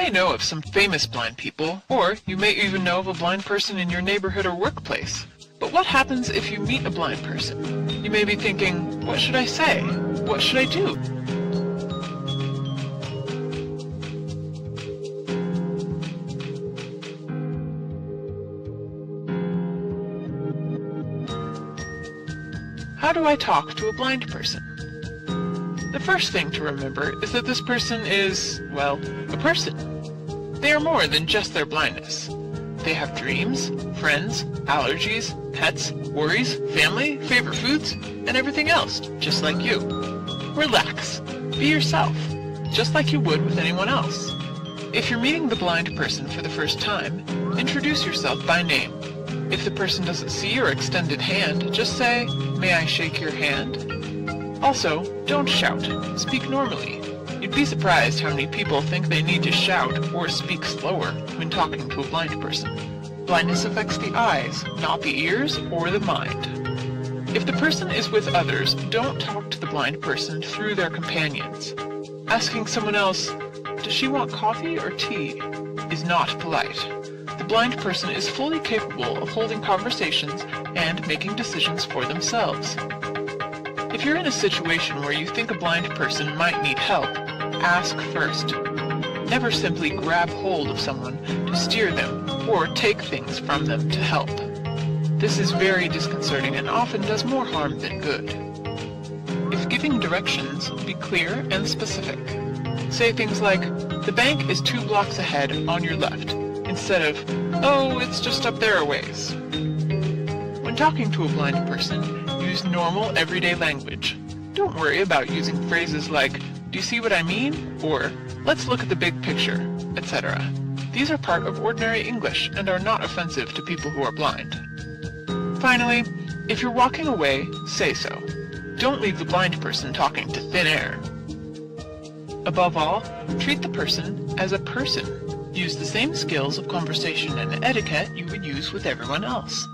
may know of some famous blind people, or you may even know of a blind person in your neighborhood or workplace. But what happens if you meet a blind person? You may be thinking, what should I say? What should I do? How do I talk to a blind person? The first thing to remember is that this person is, well, a person. They are more than just their blindness. They have dreams, friends, allergies, pets, worries, family, favorite foods, and everything else, just like you. Relax. Be yourself, just like you would with anyone else. If you're meeting the blind person for the first time, introduce yourself by name. If the person doesn't see your extended hand, just say, "May I shake your hand?" Also, don't shout. Speak normally. You'd be surprised how many people think they need to shout or speak slower when talking to a blind person. Blindness affects the eyes, not the ears or the mind. If the person is with others, don't talk to the blind person through their companions. Asking someone else, "Does she want coffee or tea?" is not polite. The blind person is fully capable of holding conversations and making decisions for themselves. If you're in a situation where you think a blind person might need help, ask first. Never simply grab hold of someone to steer them or take things from them to help. This is very disconcerting and often does more harm than good. If giving directions, be clear and specific. Say things like, "The bank is 2 blocks ahead on your left," instead of, "Oh, it's just up there a ways." When talking to a blind person, use normal everyday language. Don't worry about using phrases like, "Do you see what I mean?" or "Let's look at the big picture," etc. These are part of ordinary English and are not offensive to people who are blind. Finally, if you're walking away, say so. Don't leave the blind person talking to thin air. Above all, treat the person as a person. Use the same skills of conversation and etiquette you would use with everyone else.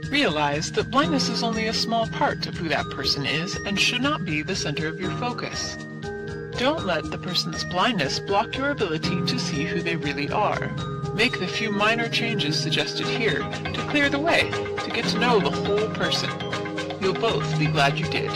Realize that blindness is only a small part of who that person is and should not be the center of your focus. Don't let the person's blindness block your ability to see who they really are. Make the few minor changes suggested here to clear the way to get to know the whole person. You'll both be glad you did.